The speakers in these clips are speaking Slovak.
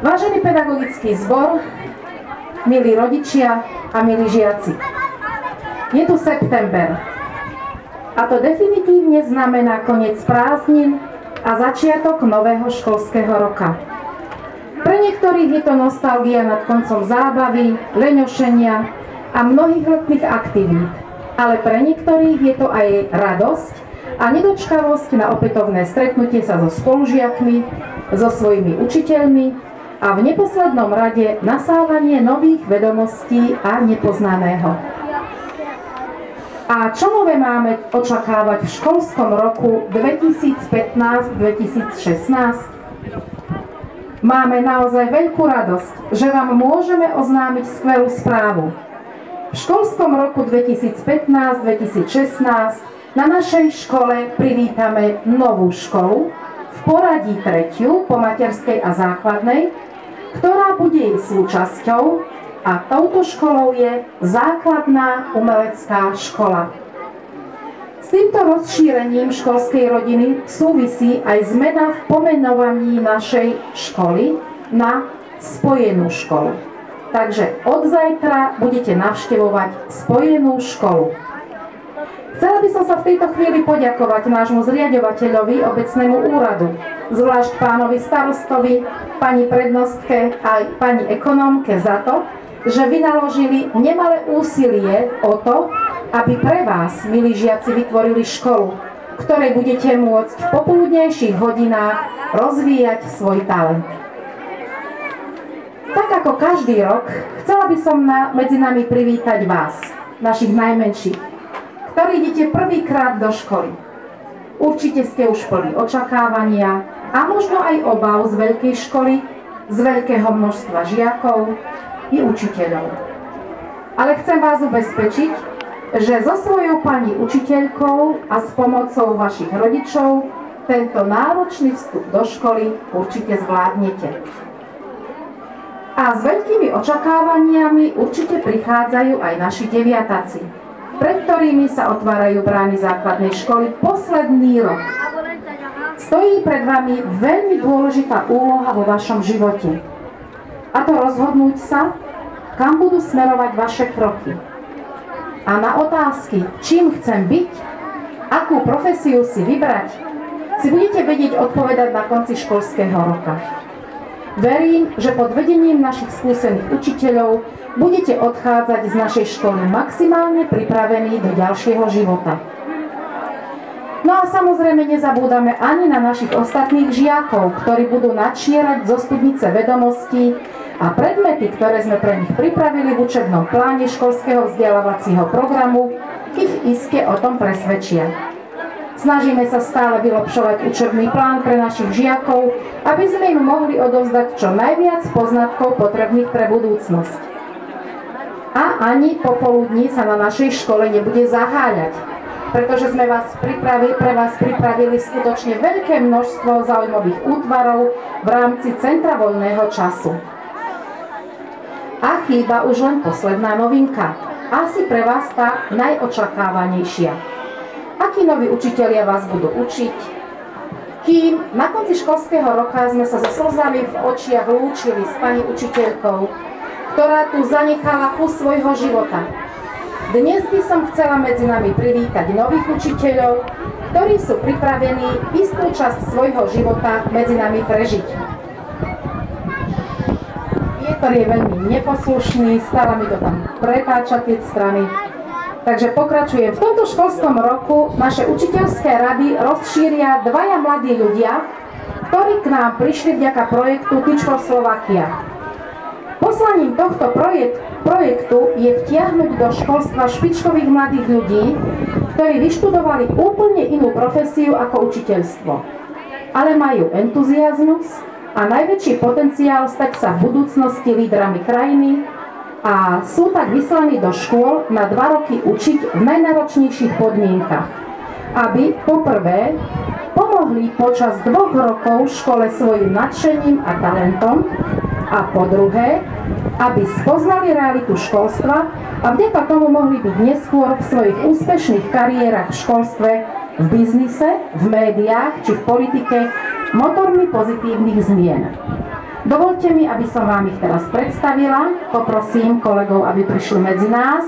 Vážený pedagogický zbor, milí rodičia a milí žiaci, je tu september a to definitívne znamená koniec prázdnin a začiatok nového školského roka. Pre niektorých je to nostalgia nad koncom zábavy, leňošenia a mnohých letných aktivít, ale pre niektorých je to aj radosť a nedočkavosť na opätovné stretnutie sa so spolužiakmi, so svojimi učiteľmi a v neposlednom rade nasávanie nových vedomostí a nepoznaného. A čo nové máme očakávať v školskom roku 2015-2016? Máme naozaj veľkú radosť, že vám môžeme oznámiť skvelú správu. V školskom roku 2015-2016 na našej škole privítame novú školu v poradí 3. po materskej a základnej, ktorá bude jej súčasťou, a touto školou je Základná umelecká škola. S týmto rozšírením školskej rodiny súvisí aj zmena v pomenovaní našej školy na Spojenú školu. Takže od zajtra budete navštevovať Spojenú školu. Chcela by som sa v tejto chvíli poďakovať nášmu zriaďovateľovi obecnému úradu, zvlášť pánovi starostovi, pani prednostke a pani ekonómke za to, že vynaložili nemalé úsilie o to, aby pre vás, milí žiaci, vytvorili školu, v ktorej budete môcť v popoludnejších hodinách rozvíjať svoj talent. Tak ako každý rok, chcela by som medzi nami privítať vás, našich najmenších, ktorí idete prvýkrát do školy. Určite ste už plní očakávania a možno aj obav z veľkej školy, z veľkého množstva žiakov i učiteľov. Ale chcem vás ubezpečiť, že so svojou pani učiteľkou a s pomocou vašich rodičov tento náročný vstup do školy určite zvládnete. A s veľkými očakávaniami určite prichádzajú aj naši deviatáci, pred ktorými sa otvárajú brány základnej školy posledný rok. Stojí pred vami veľmi dôležitá úloha vo vašom živote. A to rozhodnúť sa, kam budú smerovať vaše kroky. A na otázky, čím chcem byť, akú profesiu si vybrať, si budete vedieť odpovedať na konci školského roka. Verím, že pod vedením našich skúsených učiteľov budete odchádzať z našej školy maximálne pripravení do ďalšieho života. No a samozrejme nezabúdame ani na našich ostatných žiakov, ktorí budú načierať zo studnice vedomostí a predmety, ktoré sme pre nich pripravili v učebnom pláne školského vzdelávacieho programu, ich iste o tom presvedčia. Snažíme sa stále vylepšovať učebný plán pre našich žiakov, aby sme im mohli odovzdať čo najviac poznatkov potrebných pre budúcnosť. A ani popoludní sa na našej škole nebude zaháľať, pretože sme pre vás pripravili skutočne veľké množstvo zaujímavých útvarov v rámci Centra voľného času. A chýba už len posledná novinka, asi pre vás tá najočakávanejšia. Akí noví učitelia vás budú učiť? Kým na konci školského roka sme sa so slzami v očiach lúčili s pani učiteľkou, ktorá tu zanechala kus svojho života. Dnes by som chcela medzi nami privítať nových učiteľov, ktorí sú pripravení istú časť svojho života medzi nami prežiť. Vietor je veľmi neposlušný, stále mi to tam pretáča tie strany. Takže pokračujem. V tomto školskom roku naše učiteľské rady rozšíria dvaja mladí ľudia, ktorí k nám prišli vďaka projektu Teach for Slovakia. Poslaním tohto projektu je vtiahnuť do školstva špičkových mladých ľudí, ktorí vyštudovali úplne inú profesiu ako učiteľstvo. Ale majú entuziazmus a najväčší potenciál stať sa v budúcnosti lídrami krajiny, a sú tak vyslaní do škôl na 2 roky učiť v najnáročnejších podmienkach, aby poprvé pomohli počas 2 rokov škole svojim nadšením a talentom a po druhé, aby spoznali realitu školstva a vďaka tomu mohli byť neskôr v svojich úspešných kariérach v školstve, v biznise, v médiách či v politike motormi pozitívnych zmien. Dovolte mi, aby som vám ich teraz predstavila. Poprosím kolegov, aby prišli medzi nás.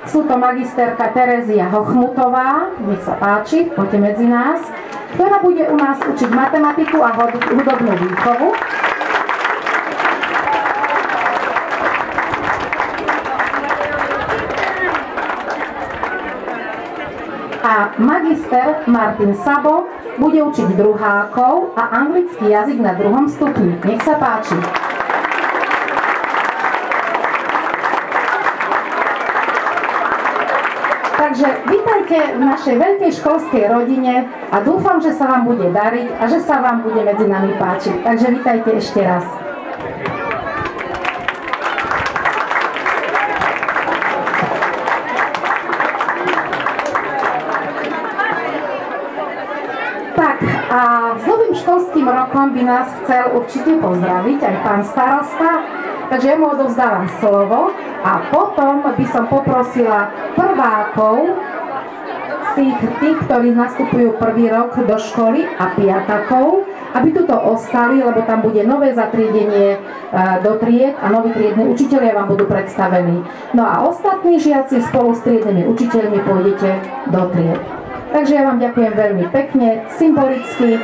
Sú to magisterka Terezia Hochmutová, nech sa páči, poďte medzi nás, ktorá bude u nás učiť matematiku a hudobnú výchovu. A magister Martin Sabo bude učiť druhákov a anglický jazyk na 2. stupni. Nech sa páči. Takže vítajte v našej veľkej školskej rodine a dúfam, že sa vám bude dariť a že sa vám bude medzi nami páčiť. Takže vítajte ešte raz. Tak a s novým školským rokom by nás chcel určite pozdraviť aj pán starosta, takže ja mu odovzdávam slovo a potom by som poprosila prvákov, tých, ktorí nastupujú prvý rok do školy a piatakov, aby tuto ostali, lebo tam bude nové zatriedenie do tried a noví triedni učitelia vám budú predstavení. No a ostatní žiaci spolu s triednymi učiteľmi pôjdete do tried. Takže ja vám ďakujem veľmi pekne, symbolicky,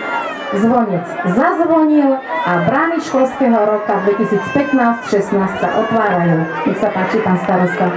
zvonec zazvonil a brány školského roka 2015-16 sa otvárajú. Nech sa páči, pán starosta.